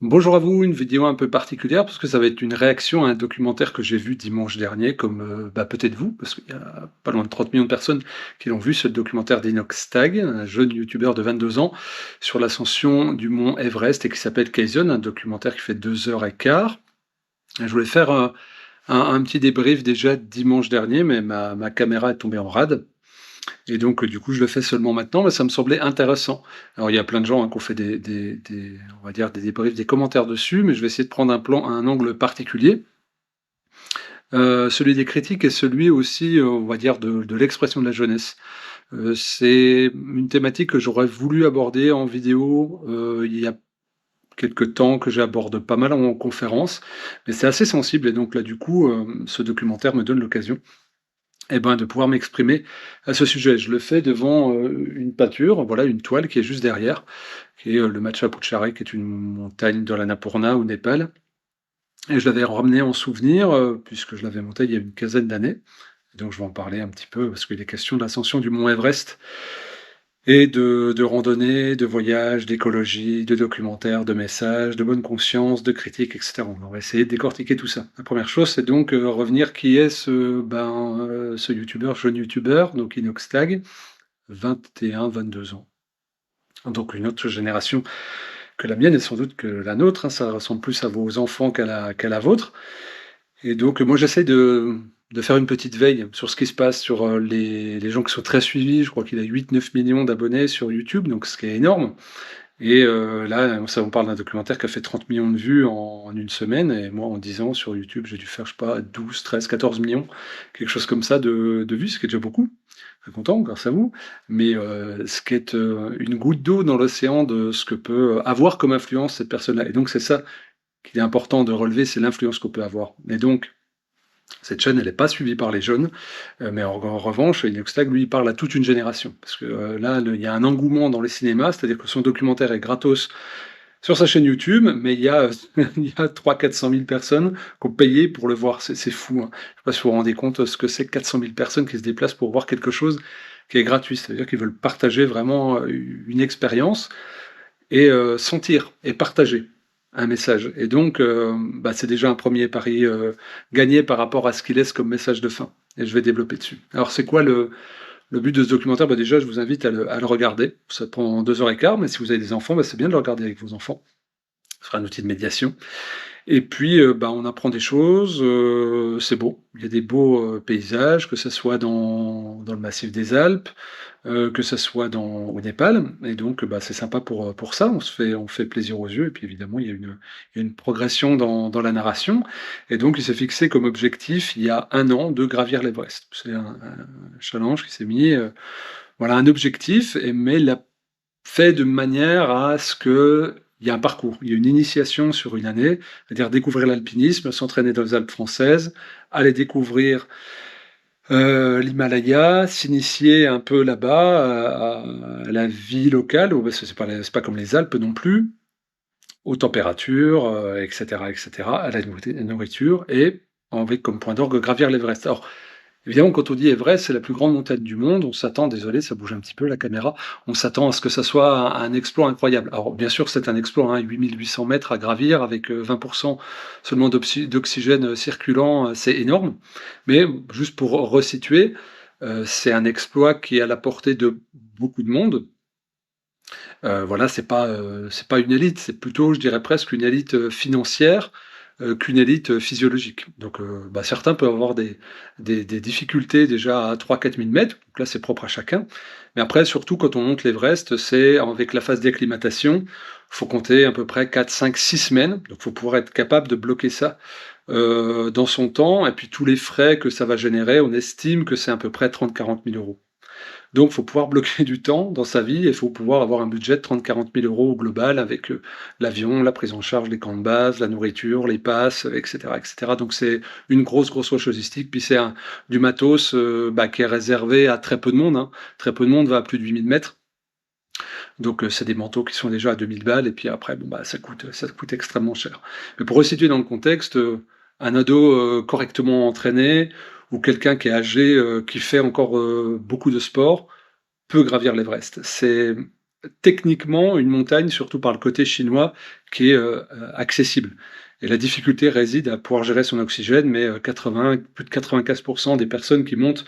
Bonjour à vous, une vidéo un peu particulière parce que ça va être une réaction à un documentaire que j'ai vu dimanche dernier, comme peut-être vous, parce qu'il y a pas loin de 30 millions de personnes qui l'ont vu, ce documentaire d'Inox Tag, un jeune youtubeur de 22 ans, sur l'ascension du mont Everest et qui s'appelle Kaizen, un documentaire qui fait 2 h 15. Et je voulais faire un petit débrief déjà dimanche dernier, mais ma caméra est tombée en rade. Et donc, du coup, je le fais seulement maintenant, mais ça me semblait intéressant. Alors, il y a plein de gens, qui ont fait on va dire des débriefs, des commentaires dessus, mais je vais essayer de prendre un angle particulier. Celui des critiques et celui aussi, on va dire de l'expression de la jeunesse. C'est une thématique que j'aurais voulu aborder en vidéo, il y a quelque temps, que j'aborde pas mal en conférence, mais c'est assez sensible et donc là, du coup, ce documentaire me donne l'occasion de pouvoir m'exprimer à ce sujet. Je le fais devant, une peinture, voilà, une toile qui est juste derrière, qui est, le Matcha Putchari, qui est une montagne dans l'Annapurna au Népal, et je l'avais ramené en souvenir, puisque je l'avais monté il y a une quinzaine d'années. Et donc je vais en parler un petit peu parce qu'il est question de l'ascension du mont Everest et de randonnée, de voyage, d'écologie, de documentaires, de messages, de bonne conscience, de critiques, et cetera. On va essayer de décortiquer tout ça. La première chose, c'est donc, revenir qui est ce youtubeur, jeune youtubeur, donc Inoxtag, 21-22 ans. Donc une autre génération que la mienne et sans doute que la nôtre, hein, ça ressemble plus à vos enfants qu'à la vôtre. Et donc moi j'essaie de faire une petite veille sur ce qui se passe, sur, les gens qui sont très suivis. Je crois qu'il a 8-9 millions d'abonnés sur YouTube, donc ce qui est énorme. Et là, ça on parle d'un documentaire qui a fait 30 millions de vues en une semaine, et moi en 10 ans sur YouTube, j'ai dû faire, je sais pas, 12-13-14 millions, quelque chose comme ça de vues, ce qui est déjà beaucoup. Très content grâce à vous, mais ce qui est, une goutte d'eau dans l'océan de ce que peut avoir comme influence cette personne-là, et donc c'est ça qu'il est important de relever, c'est l'influence qu'on peut avoir. Et donc cette chaîne, elle n'est pas suivie par les jeunes, mais en revanche, Inoxtag, lui, il parle à toute une génération. Parce que là, il y a un engouement dans les cinémas, c'est-à-dire que son documentaire est gratos sur sa chaîne YouTube, mais il y a, il y a 300 000-400 000 personnes qui ont payé pour le voir. C'est fou, hein. Je ne sais pas si vous vous rendez compte ce que c'est, 400 000 personnes qui se déplacent pour voir quelque chose qui est gratuit. C'est-à-dire qu'ils veulent partager vraiment une expérience et sentir et partager un message. Et donc, c'est déjà un premier pari gagné par rapport à ce qu'il laisse comme message de fin. Et je vais développer dessus. Alors, c'est quoi le but de ce documentaire? Déjà, je vous invite à le regarder. Ça prend 2 h 15, mais si vous avez des enfants, c'est bien de le regarder avec vos enfants. Ce sera un outil de médiation. Et puis, on apprend des choses, c'est beau. Il y a des beaux paysages, que ce soit dans le massif des Alpes, que ça soit au Népal, et donc c'est sympa pour ça. On fait plaisir aux yeux, et puis évidemment il y a une progression dans la narration, et donc il s'est fixé comme objectif, il y a un an, de gravir l'Everest. C'est un challenge qui s'est mis, voilà, un objectif, mais il l'a fait de manière à ce qu'il y ait un parcours, il y a une initiation sur une année, c'est-à-dire découvrir l'alpinisme, s'entraîner dans les Alpes françaises, aller découvrir l'Himalaya, s'initier un peu là-bas à la vie locale, parce que c'est pas comme les Alpes non plus, aux températures, et cetera, et cetera, à la nourriture, et avec comme point d'orgue gravir l'Everest. Alors, évidemment, quand on dit Everest, c'est la plus grande montagne du monde, on s'attend, désolé, ça bouge un petit peu la caméra, on s'attend à ce que ça soit un exploit incroyable. Alors bien sûr, c'est un exploit, hein, 8 800 mètres à gravir avec 20% seulement d'oxygène circulant, c'est énorme. Mais juste pour resituer, c'est un exploit qui est à la portée de beaucoup de monde. Voilà, c'est pas une élite, c'est plutôt, je dirais presque une élite financière, qu'une élite physiologique. Donc, certains peuvent avoir des difficultés déjà à 3 000-4 000 mètres, donc là c'est propre à chacun. Mais après, surtout quand on monte l'Everest, c'est avec la phase d'acclimatation, il faut compter à peu près 4-5-6 semaines, donc il faut pouvoir être capable de bloquer ça dans son temps, et puis tous les frais que ça va générer, on estime que c'est à peu près 30 000-40 000 euros. Donc, il faut pouvoir bloquer du temps dans sa vie, et il faut pouvoir avoir un budget de 30 000-40 000 euros au global, avec l'avion, la prise en charge des camps de base, la nourriture, les passes, etc., etc. Donc, c'est une grosse, grosse roche logistique. Puis, c'est du matos qui est réservé à très peu de monde, hein. Très peu de monde va à plus de 8 000 mètres. Donc, c'est des manteaux qui sont déjà à 2 000 balles, et puis après, ça coûte extrêmement cher. Mais pour resituer dans le contexte, un ado correctement entraîné, ou quelqu'un qui est âgé, qui fait encore beaucoup de sport, peut gravir l'Everest. C'est techniquement une montagne, surtout par le côté chinois, qui est accessible. Et la difficulté réside à pouvoir gérer son oxygène, mais plus de 95% des personnes qui montent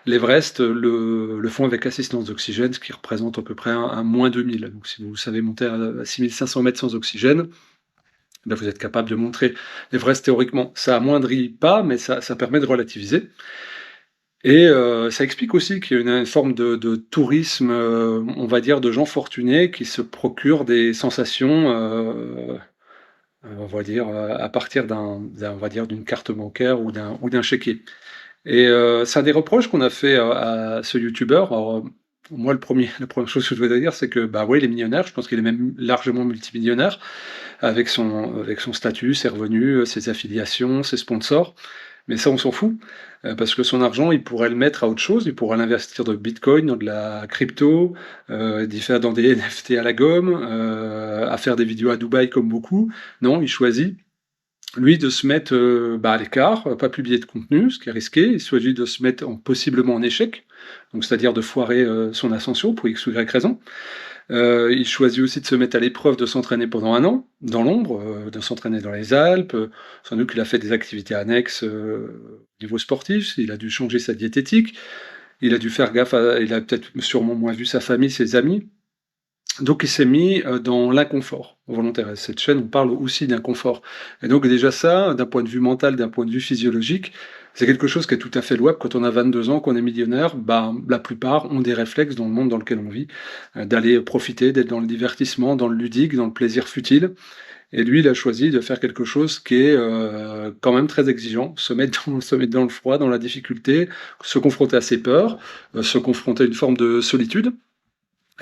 l'Everest le font avec assistance d'oxygène, ce qui représente à peu près un moins 2000. Donc si vous savez monter à 6500 mètres sans oxygène, ben vous êtes capable de montrer l'Everest théoriquement. Ça amoindrit pas, mais ça permet de relativiser. Et ça explique aussi qu'il y a une forme de tourisme, on va dire, de gens fortunés qui se procurent des sensations, on va dire, à partir on va dire, d'une carte bancaire ou d'un chéquier. Et c'est un des reproches qu'on a fait à ce youtubeur. Alors, moi, la première chose que je voudrais dire, c'est que, bah ouais, il est millionnaire. Je pense qu'il est même largement multimillionnaire avec son statut, ses revenus, ses affiliations, ses sponsors. Mais ça, on s'en fout, parce que son argent, il pourrait le mettre à autre chose. Il pourrait l'investir dans le bitcoin, dans de la crypto, d'y faire dans des NFT à la gomme, à faire des vidéos à Dubaï comme beaucoup. Non, il choisit lui de se mettre à l'écart, pas publier de contenu, ce qui est risqué. Il choisit de se mettre possiblement en échec, donc c'est-à-dire de foirer son ascension pour X ou Y raison. Il choisit aussi de se mettre à l'épreuve, de s'entraîner pendant un an, dans l'ombre, de s'entraîner dans les Alpes. Sans doute qu'il a fait des activités annexes au niveau sportif, il a dû changer sa diététique, il a dû faire gaffe, il a peut-être sûrement moins vu sa famille, ses amis. Donc il s'est mis dans l'inconfort volontaire. Et cette chaîne, on parle aussi d'inconfort. Et donc déjà ça, d'un point de vue mental, d'un point de vue physiologique, c'est quelque chose qui est tout à fait louable. Quand on a 22 ans, qu'on est millionnaire, la plupart ont des réflexes dans le monde dans lequel on vit, d'aller profiter, d'être dans le divertissement, dans le ludique, dans le plaisir futile. Et lui, il a choisi de faire quelque chose qui est quand même très exigeant, se mettre dans le froid, dans la difficulté, se confronter à ses peurs, se confronter à une forme de solitude.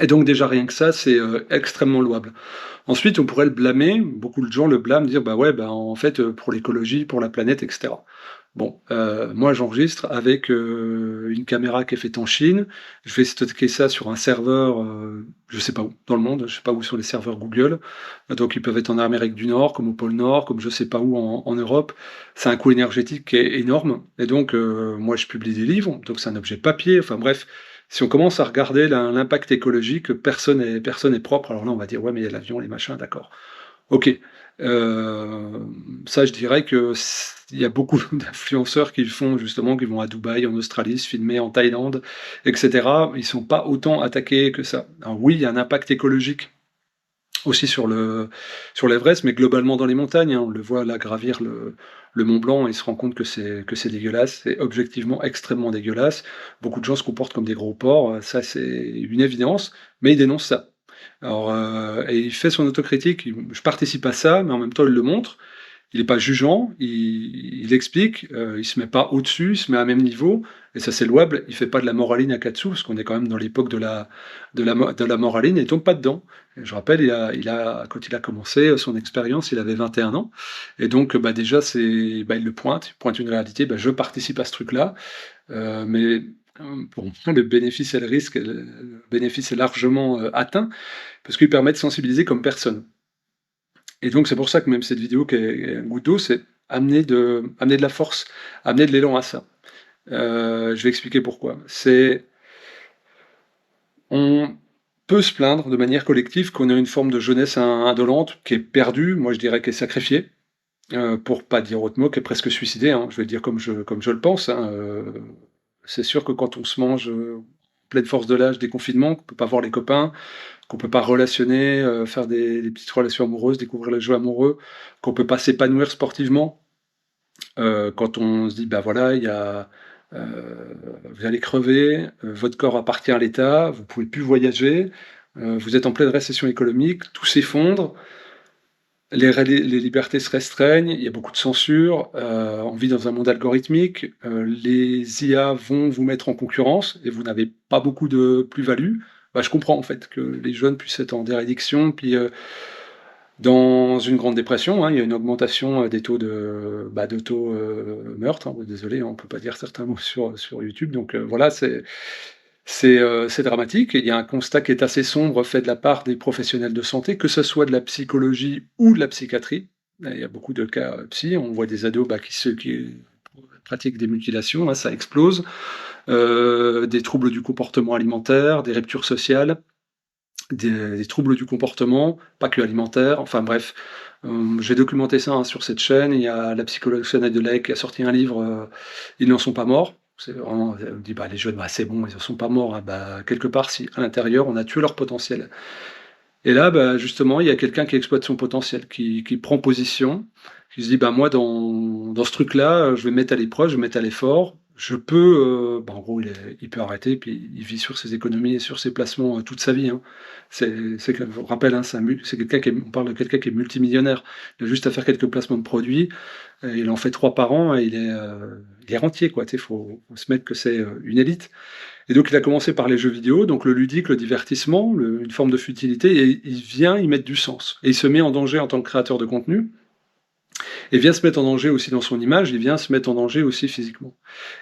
Et donc déjà rien que ça, c'est extrêmement louable. Ensuite, on pourrait le blâmer, beaucoup de gens le blâment, dire bah ouais, bah en fait, pour l'écologie, pour la planète, etc. Bon, moi j'enregistre avec une caméra qui est faite en Chine, je vais stocker ça sur un serveur, je sais pas où, dans le monde, je sais pas où sont les serveurs Google, donc ils peuvent être en Amérique du Nord, comme au pôle Nord, comme je sais pas où en Europe. C'est un coût énergétique qui est énorme, et donc moi je publie des livres, donc c'est un objet papier, enfin bref, si on commence à regarder l'impact écologique, personne est propre. Alors là, on va dire, ouais, mais il y a l'avion, les machins, d'accord. Ok. Euh, Ça, je dirais que il y a beaucoup d'influenceurs qui le font justement, qui vont à Dubaï, en Australie, se filmer en Thaïlande, etc. Ils sont pas autant attaqués que ça. Alors oui, il y a un impact écologique aussi sur l'Everest, mais globalement dans les montagnes, hein. On le voit là gravir le Mont Blanc et se rend compte que c'est dégueulasse, c'est objectivement extrêmement dégueulasse. Beaucoup de gens se comportent comme des gros porcs, ça c'est une évidence, mais il dénonce ça. Alors, et il fait son autocritique, je participe à ça, mais en même temps il le montre, il n'est pas jugeant, il explique, il se met pas au-dessus, il se met à même niveau, et ça c'est louable. Il fait pas de la moraline à quatre sous, parce qu'on est quand même dans l'époque de la moraline, et il tombe pas dedans. Et je rappelle, quand il a commencé son expérience, il avait 21 ans, et donc déjà il le pointe, il pointe une réalité. Je participe à ce truc-là, mais pour moi le bénéfice et le bénéfice est largement atteint, parce qu'il permet de sensibiliser comme personne. Et donc c'est pour ça que même cette vidéo qui est un goutte d'eau, c'est amener de la force, amener de l'élan à ça. Je vais expliquer pourquoi. On peut se plaindre de manière collective qu'on a une forme de jeunesse indolente qui est perdue, moi je dirais qu'elle est sacrifiée, pour pas dire autre mot, qui est presque suicidée, hein, je vais dire comme je le pense, hein, c'est sûr que quand on se mange pleine force de l'âge, des confinements, qu'on peut pas voir les copains, qu'on peut pas relationner, faire des petites relations amoureuses, découvrir le jeu amoureux, qu'on peut pas s'épanouir sportivement, quand on se dit: «Bah, voilà, vous allez crever, votre corps appartient à l'État, vous pouvez plus voyager, vous êtes en pleine récession économique, tout s'effondre, les libertés se restreignent, il y a beaucoup de censure, on vit dans un monde algorithmique, les IA vont vous mettre en concurrence et vous n'avez pas beaucoup de plus-value». Je comprends en fait que les jeunes puissent être en dérédiction, puis, dans une grande dépression, hein, il y a une augmentation des taux de taux meurtre, hein. Désolé, hein, on peut pas dire certains mots sur YouTube, donc voilà, c'est dramatique. Et il y a un constat qui est assez sombre fait de la part des professionnels de santé, que ce soit de la psychologie ou de la psychiatrie. Il y a beaucoup de cas psy, on voit des ados qui pratiquent des mutilations, hein, ça explose, des troubles du comportement alimentaire, des ruptures sociales, des troubles du comportement, pas que alimentaires, enfin bref. J'ai documenté ça, hein, sur cette chaîne. Il y a la psychologue Siana Delek qui a sorti un livre, Ils n'en sont pas morts. C'est vraiment, elle me dit: «Bah, les jeunes, bah, c'est bon, ils en sont pas morts», hein. Bah, quelque part si, à l'intérieur, on a tué leur potentiel. Et là, bah, justement, il y a quelqu'un qui exploite son potentiel, qui prend position, qui se dit: «Bah, moi, dans ce truc-là, je vais me mettre à l'épreuve, je vais me mettre à l'effort. Je peux», bah, en gros, il peut arrêter, puis il vit sur ses économies et sur ses placements, toute sa vie, hein. Je vous rappelle, hein, c'est quelqu'un on parle de quelqu'un qui est multimillionnaire. Il a juste à faire quelques placements de produits, il en fait 3 par an et il est rentier, quoi. Tu sais, faut se mettre que c'est, une élite. Et donc il a commencé par les jeux vidéo, donc le ludique, le divertissement, une forme de futilité, et il vient y mettre du sens. Et il se met en danger en tant que créateur de contenu, et vient se mettre en danger aussi dans son image, il vient se mettre en danger aussi physiquement.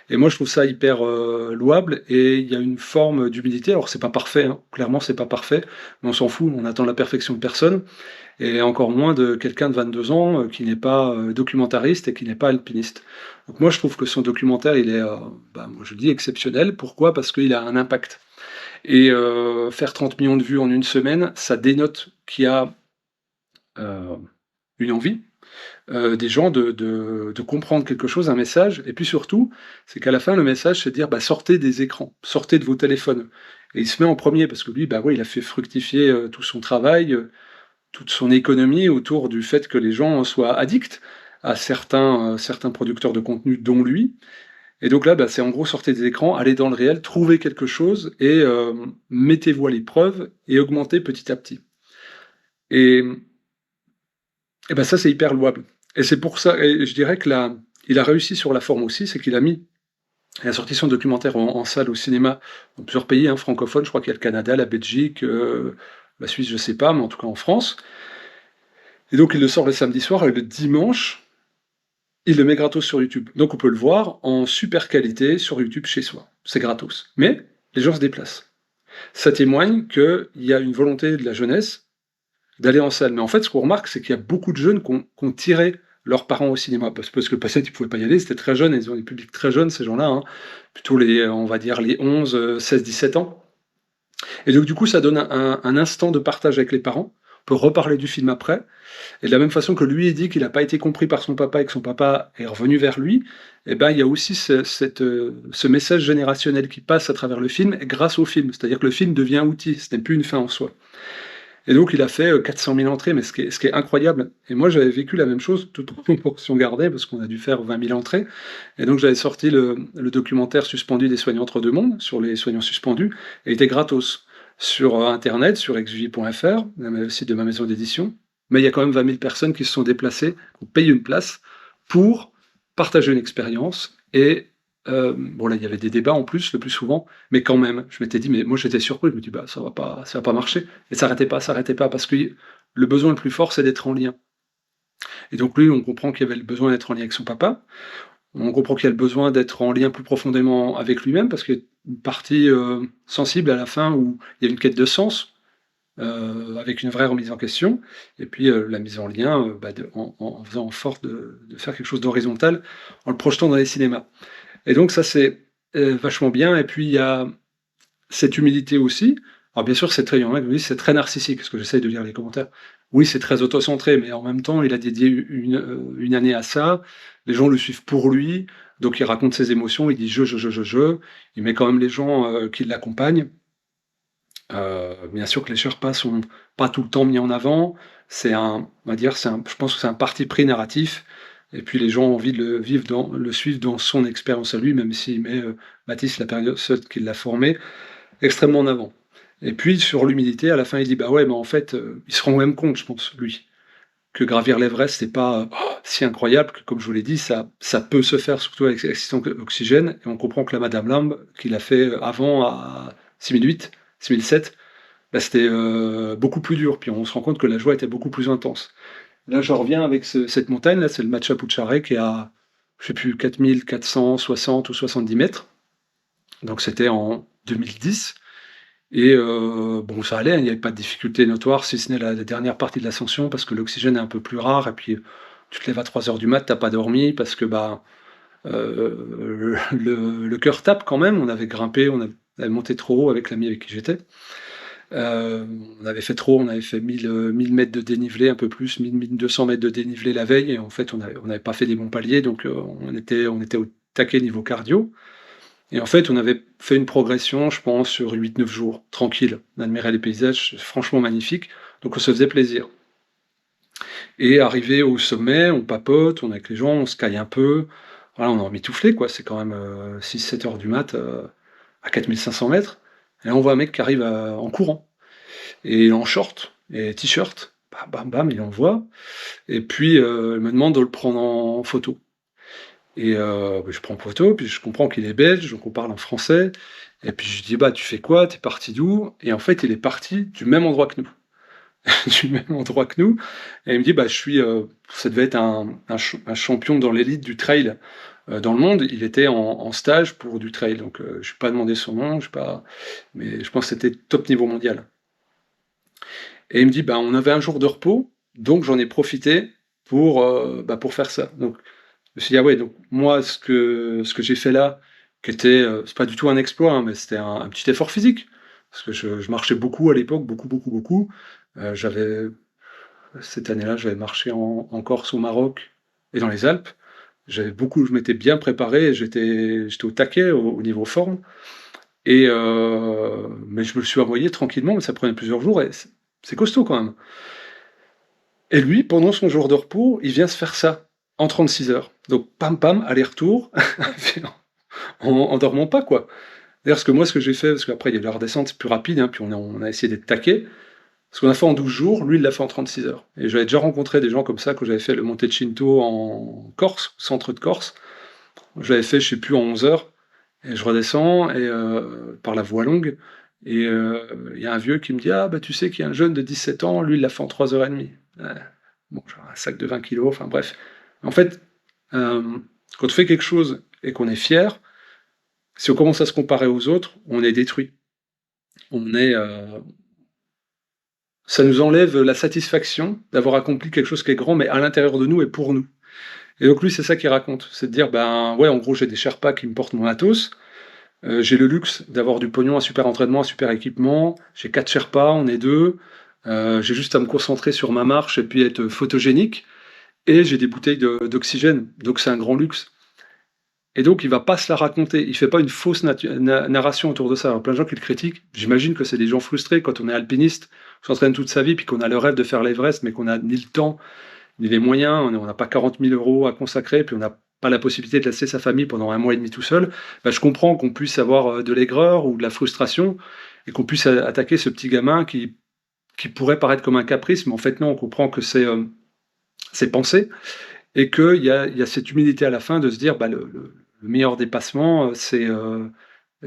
Et moi je trouve ça hyper louable, et il y a une forme d'humilité. Alors c'est pas parfait, hein, clairement c'est pas parfait, mais on s'en fout, on attend la perfection de personne, et encore moins de quelqu'un de 22 ans qui n'est pas documentariste et qui n'est pas alpiniste. Donc moi je trouve que son documentaire il est, bah, moi je dis exceptionnel. Pourquoi? Parce qu'il a un impact. Et faire 30 millions de vues en une semaine, ça dénote qu'il y a euh, une envie des gens de comprendre quelque chose, un message. Et puis surtout, c'est qu'à la fin, le message, c'est de dire, bah, sortez des écrans, sortez de vos téléphones. Et il se met en premier parce que lui, bah ouais, il a fait fructifier tout son travail, toute son économie autour du fait que les gens soient addicts à certains producteurs de contenu, dont lui. Et donc là, bah, c'est en gros, sortez des écrans, allez dans le réel, trouvez quelque chose et mettez-vous à l'épreuve et augmentez petit à petit. Et, et ben ça, c'est hyper louable. Et c'est pour ça, et je dirais que là, il a réussi sur la forme aussi, c'est qu'il a mis, il a sorti son documentaire en salle au cinéma dans plusieurs pays, hein, francophones. Je crois qu'il y a le Canada, la Belgique, la Suisse, je sais pas, mais en tout cas en France. Et donc il le sort le samedi soir, et le dimanche, il le met gratos sur YouTube. Donc on peut le voir en super qualité sur YouTube chez soi. C'est gratos. Mais les gens se déplacent. Ça témoigne qu'il y a une volonté de la jeunesse d'aller en salle. Mais en fait, ce qu'on remarque, c'est qu'il y a beaucoup de jeunes qui ont tiré leurs parents au cinéma, parce que le patient, ils ne pouvaient pas y aller, c'était très jeune, ils ont des publics très jeunes, ces gens-là, hein, plutôt on va dire les 11, 16, 17 ans. Et donc du coup, ça donne un instant de partage avec les parents. On peut reparler du film après. Et de la même façon que lui il dit qu'il n'a pas été compris par son papa et que son papa est revenu vers lui, eh ben, il y a aussi ce message générationnel qui passe à travers le film grâce au film. C'est-à-dire que le film devient outil, ce n'est plus une fin en soi. Et donc il a fait 400 000 entrées, mais ce qui est incroyable. Et moi j'avais vécu la même chose, toute proportion gardée, parce qu'on a dû faire 20 000 entrées. Et donc j'avais sorti le documentaire Suspendu des soignants entre deux mondes, sur les soignants suspendus, et il était gratos. Sur internet, sur exui.fr, le site de ma maison d'édition. Mais il y a quand même 20 000 personnes qui se sont déplacées, qui ont payé une place pour partager une expérience. Et bon, là, il y avait des débats en plus, le plus souvent, mais quand même, je m'étais dit, mais moi j'étais surpris, je me dis, bah, ça va pas marcher. Et ça arrêtait pas, parce que le besoin le plus fort, c'est d'être en lien. Et donc lui, on comprend qu'il y avait le besoin d'être en lien avec son papa, on comprend qu'il y a le besoin d'être en lien plus profondément avec lui-même, parce qu'il y a une partie sensible à la fin où il y a une quête de sens, avec une vraie remise en question, et puis la mise en lien bah, en faisant en sorte de faire quelque chose d'horizontal, en le projetant dans les cinémas. Et donc ça c'est vachement bien, et puis il y a cette humilité aussi. Alors bien sûr, il y en a qui me disent c'est très narcissique, parce que j'essaye de lire les commentaires. Oui, c'est très autocentré, mais en même temps, il a dédié une année à ça. Les gens le suivent pour lui, donc il raconte ses émotions, il dit je. Il met quand même les gens qui l'accompagnent. Bien sûr que les Sherpas sont pas tout le temps mis en avant. On va dire, je pense que c'est un parti pris narratif. Et puis les gens ont envie de le suivre dans son expérience à lui, même s'il met Mathis, la période seule qui l'a formé, extrêmement en avant. Et puis sur l'humilité, à la fin, il dit bah ouais, mais en fait, il se rend même compte, je pense, lui, que gravir l'Everest, c'est pas si incroyable que, comme je vous l'ai dit, ça peut se faire, surtout avec l'assistant oxygène. Et on comprend que la Madame Lamb, qu'il a fait avant à 6008, 6007, bah, c'était beaucoup plus dur. Puis on se rend compte que la joie était beaucoup plus intense. Là, je reviens avec cette montagne, là, c'est le Matcha Puchare qui est à, je sais plus, 4460 ou 70 mètres. Donc c'était en 2010. Et bon, ça allait, il n'y avait pas de difficulté notoire, si ce n'est la dernière partie de l'ascension, parce que l'oxygène est un peu plus rare, et puis tu te lèves à 3 heures du mat, t'as pas dormi, parce que bah, le cœur tape quand même. On avait grimpé, on avait monté trop haut avec l'ami avec qui j'étais. Heu, on avait fait trop, on avait fait 1000 mètres de dénivelé, un peu plus, 1 200 mètres de dénivelé la veille et en fait, on avait pas fait des bons paliers donc on était au taquet niveau cardio et en fait, on avait fait une progression, je pense, sur 8 9 jours, tranquille. On admirait les paysages, franchement magnifiques, donc on se faisait plaisir et arrivé au sommet, on papote, on est avec les gens, on se caille un peu. Voilà, on est emmitouflé quoi, c'est quand même, 6 7 heures du mat, à 4 500 mètres et là, on voit un mec qui arrive, en courant. Et il est en short et t-shirt, bam, bam, bam, il envoie et puis, il me demande de le prendre en photo et bah, je prends en photo, puis je comprends qu'il est belge, donc on parle en français et puis je lui dis: «Bah, tu fais quoi? Tu es parti d'où?» et en fait, il est parti du même endroit que nous, du même endroit que nous et il me dit: «Bah, je suis, ça devait être un champion dans l'élite du trail, dans le monde. Il était en stage pour du trail, donc je n'ai pas demandé son nom, je sais pas, mais je pense que c'était top niveau mondial. Et il me dit: «Bah, on avait un jour de repos, donc j'en ai profité pour faire ça». Donc je me suis dit: «Ah ouais, donc moi ce que j'ai fait là, qui était, c'est pas du tout un exploit, hein, mais c'était un petit effort physique». Parce que je marchais beaucoup à l'époque, beaucoup, beaucoup, beaucoup. J'avais cette année-là, j'avais marché en Corse, au Maroc et dans les Alpes. Je m'étais bien préparé et j'étais au taquet au niveau forme et mais je me le suis envoyé tranquillement, mais ça prenait plusieurs jours et c'est costaud quand même. Et lui, pendant son jour de repos, il vient se faire ça, en 36 heures. Donc pam pam, aller-retour, en dormant pas, quoi. D'ailleurs, ce que j'ai fait, parce qu'après il y a la redescente, c'est plus rapide, hein, puis on a essayé d'être taqué. Ce qu'on a fait en 12 jours, lui, il l'a fait en 36 heures. Et j'avais déjà rencontré des gens comme ça quand j'avais fait le Monte Cinto en Corse, centre de Corse. Je l'avais fait, je sais plus, en 11 heures. Et je redescends et par la voie longue. Et il y a un vieux qui me dit: «Ah, bah tu sais qu'il y a un jeune de 17 ans, lui, il l'a fait en 3 heures et demie.» Ouais. Bon, genre un sac de 20 kilos, enfin bref. En fait, quand on fait quelque chose et qu'on est fier, si on commence à se comparer aux autres, on est détruit. On est, ça nous enlève la satisfaction d'avoir accompli quelque chose qui est grand, mais à l'intérieur de nous et pour nous. Et donc lui, c'est ça qu'il raconte, c'est de dire, ben ouais, en gros, j'ai des Sherpas qui me portent mon matos, j'ai le luxe d'avoir du pognon, un super entraînement, un super équipement, j'ai 4 Sherpas, on est 2, j'ai juste à me concentrer sur ma marche et puis être photogénique, et j'ai des bouteilles d'oxygène, donc c'est un grand luxe. Et donc, il va pas se la raconter. Il fait pas une fausse narration autour de ça. Alors, plein de gens qui le critiquent. J'imagine que c'est des gens frustrés quand on est alpiniste, on s'entraîne toute sa vie, puis qu'on a le rêve de faire l'Everest, mais qu'on a ni le temps, ni les moyens, on n'a pas 40 000 € à consacrer, puis on n'a pas la possibilité de laisser sa famille pendant 1 mois et demi tout seul. Bah, je comprends qu'on puisse avoir de l'aigreur ou de la frustration, et qu'on puisse attaquer ce petit gamin qui pourrait paraître comme un caprice, mais en fait non, on comprend que c'est pensé, et qu'il y a cette humilité à la fin de se dire, bah, le meilleur dépassement, c'est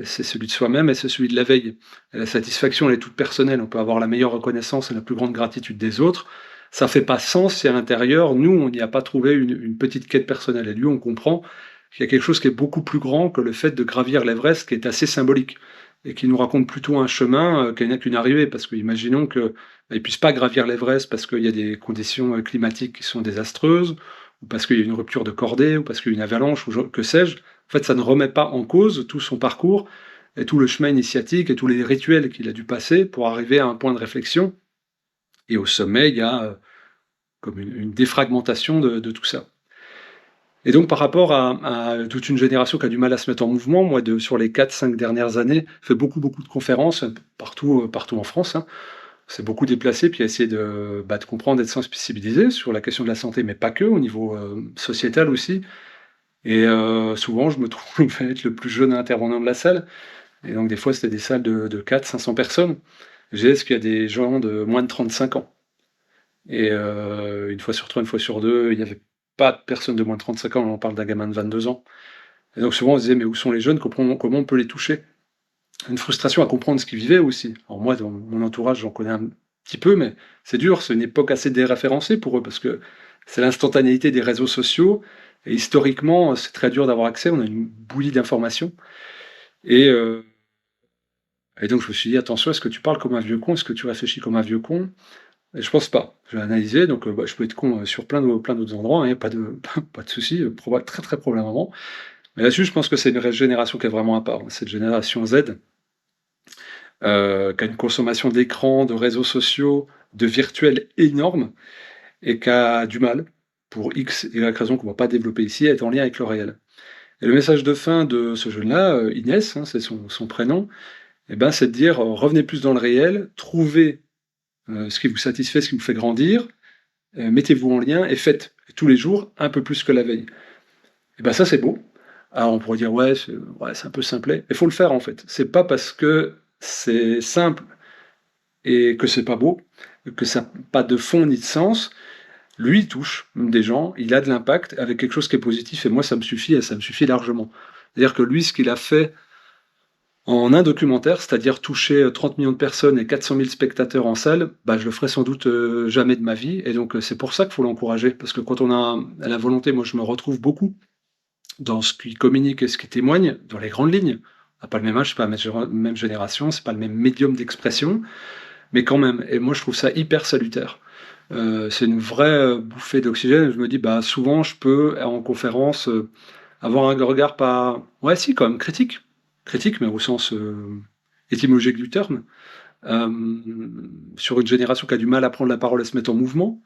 celui de soi-même et c'est celui de la veille. Et la satisfaction, elle est toute personnelle. On peut avoir la meilleure reconnaissance et la plus grande gratitude des autres. Ça fait pas sens si à l'intérieur, nous, on n'y a pas trouvé une petite quête personnelle. Et lui, on comprend qu'il y a quelque chose qui est beaucoup plus grand que le fait de gravir l'Everest, qui est assez symbolique et qui nous raconte plutôt un chemin qu'une arrivée. Parce que imaginons qu'il ne puisse pas gravir l'Everest parce qu'il y a des conditions climatiques qui sont désastreuses, ou parce qu'il y a une rupture de cordée, ou parce qu'il y a une avalanche, ou que sais-je. En fait, ça ne remet pas en cause tout son parcours et tout le chemin initiatique et tous les rituels qu'il a dû passer pour arriver à un point de réflexion. Et au sommet, il y a comme une défragmentation de tout ça. Et donc, par rapport à toute une génération qui a du mal à se mettre en mouvement, moi, sur les 4 5 dernières années, je fais beaucoup, beaucoup de conférences partout en France, hein. C'est beaucoup déplacé, puis essayer de comprendre, d'être sensibilisé sur la question de la santé, mais pas que, au niveau sociétal aussi. Et souvent, je me trouve à être le plus jeune intervenant de la salle. Et donc, des fois, c'était des salles de 400 500 personnes. Est-ce qu'il y a des gens de moins de 35 ans. Et une fois sur trois, une fois sur deux, il n'y avait pas de personnes de moins de 35 ans. On parle d'un gamin de 22 ans. Et donc, souvent, on se disait, mais où sont les jeunes? Comment on peut les toucher? Une frustration à comprendre ce qu'ils vivaient aussi. Alors, moi, dans mon entourage, j'en connais un petit peu, mais c'est dur. C'est une époque assez déréférencée pour eux parce que c'est l'instantanéité des réseaux sociaux. Et historiquement, c'est très dur d'avoir accès. On a une bouillie d'informations. Et, euh, Et donc je me suis dit: «Attention, est-ce que tu parles comme un vieux con? Est-ce que tu réfléchis comme un vieux con?» Et je pense pas. J'ai analysé, donc je peux être con, sur plein d'autres endroits, hein, y a pas de pas de souci, très, très probablement. Mais là-dessus, je pense que c'est une génération qui est vraiment à part, hein, cette génération Z, qui a une consommation d'écran, de réseaux sociaux, de virtuel énorme et qui a du mal, pour X et Y raison qu'on va pas développer ici, à être en lien avec le réel. Et le message de fin de ce jeune-là, Inès, hein, c'est son prénom, et ben, c'est de dire, revenez plus dans le réel, trouvez ce qui vous satisfait, ce qui vous fait grandir, mettez-vous en lien et faites tous les jours un peu plus que la veille. Et ben ça c'est beau. Alors on pourrait dire ouais, c'est un peu simplet. Il faut le faire en fait. C'est pas parce que c'est simple et que c'est pas beau, que ça n'a pas de fond ni de sens. Lui, il touche des gens, il a de l'impact avec quelque chose qui est positif et moi ça me suffit et ça me suffit largement. C'est-à-dire que lui, ce qu'il a fait en un documentaire, c'est-à-dire toucher 30 millions de personnes et 400 000 spectateurs en salle, bah, je le ferai sans doute jamais de ma vie. Et donc c'est pour ça qu'il faut l'encourager. Parce que quand on a la volonté, moi je me retrouve beaucoup dans ce qui communique et ce qui témoigne, dans les grandes lignes. On n'a pas le même âge, c'est pas la même génération, c'est pas le même médium d'expression, mais quand même. Et moi je trouve ça hyper salutaire. C'est une vraie bouffée d'oxygène. Je me dis, bah souvent je peux en conférence avoir un regard pas, ouais si quand même critique, mais au sens étymologique du terme, euh, sur une génération qui a du mal à prendre la parole et se mettre en mouvement,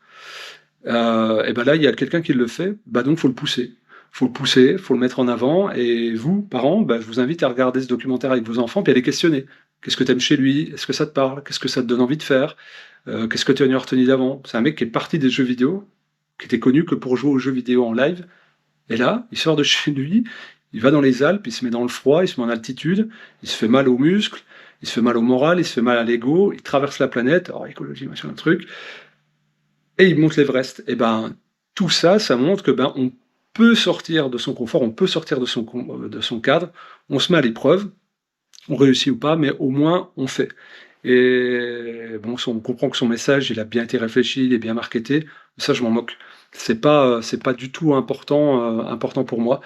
et ben là, il y a quelqu'un qui le fait, bah donc faut le pousser. Faut le pousser, faut le mettre en avant, et vous, parents, bah, je vous invite à regarder ce documentaire avec vos enfants, puis à les questionner. Qu'est-ce que tu aimes chez lui? Est-ce que ça te parle? Qu'est-ce que ça te donne envie de faire? Qu'est-ce que tu as retenu d'avant? C'est un mec qui est parti des jeux vidéo, qui était connu que pour jouer aux jeux vidéo en live, et là, il sort de chez lui, il va dans les Alpes, il se met dans le froid, il se met en altitude, il se fait mal aux muscles, il se fait mal au moral, il se fait mal à l'ego, il traverse la planète, alors écologie, machin, un truc, et il monte l'Everest. Et ben, tout ça, ça montre que ben, on peut sortir de son confort, on peut sortir de son cadre, on se met à l'épreuve, on réussit ou pas, mais au moins on fait. Et bon, on comprend que son message, il a bien été réfléchi, il est bien marketé, ça je m'en moque. C'est pas du tout important pour moi.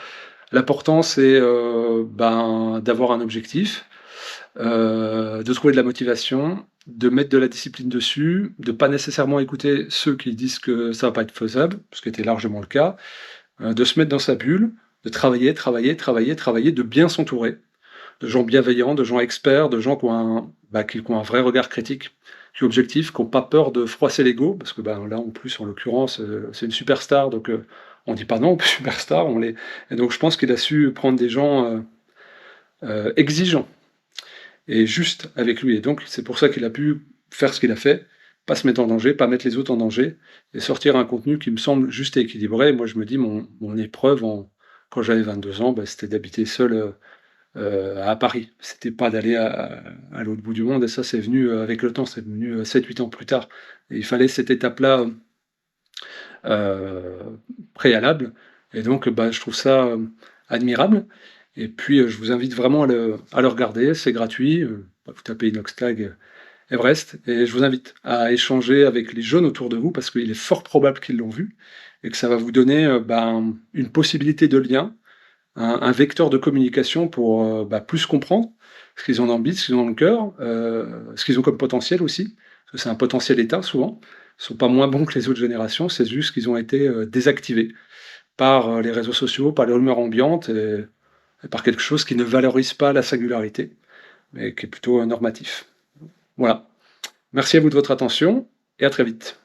L'important, c'est ben, d'avoir un objectif, de trouver de la motivation, de mettre de la discipline dessus, de pas nécessairement écouter ceux qui disent que ça va pas être faisable, ce qui était largement le cas, de se mettre dans sa bulle, de travailler, de bien s'entourer, de gens bienveillants, de gens experts, de gens qui ont qui ont un vrai regard critique, qui sont objectifs, qui n'ont pas peur de froisser l'ego, parce que ben, là, en plus, en l'occurrence, c'est une superstar, donc on dit pas non aux superstars, on les... Et donc je pense qu'il a su prendre des gens exigeants et juste avec lui. Et donc c'est pour ça qu'il a pu faire ce qu'il a fait, pas se mettre en danger, pas mettre les autres en danger, et sortir un contenu qui me semble juste et équilibré. Et moi je me dis, mon épreuve quand j'avais 22 ans, bah, c'était d'habiter seul à Paris. C'était pas d'aller à l'autre bout du monde, et ça c'est venu avec le temps, c'est venu 7-8 ans plus tard. Et il fallait cette étape-là euh, préalable, et donc bah, je trouve ça admirable. Et puis je vous invite vraiment à le regarder, c'est gratuit, vous tapez Inoxtag Everest, et je vous invite à échanger avec les jeunes autour de vous, parce qu'il est fort probable qu'ils l'ont vu, et que ça va vous donner une possibilité de lien, un vecteur de communication pour plus comprendre ce qu'ils ont envie, ce qu'ils ont dans le cœur, ce qu'ils ont comme potentiel aussi, parce que c'est un potentiel éteint souvent. Ils ne sont pas moins bons que les autres générations, c'est juste qu'ils ont été désactivés par les réseaux sociaux, par les rumeurs ambiantes et par quelque chose qui ne valorise pas la singularité, mais qui est plutôt normatif. Voilà. Merci à vous de votre attention et à très vite.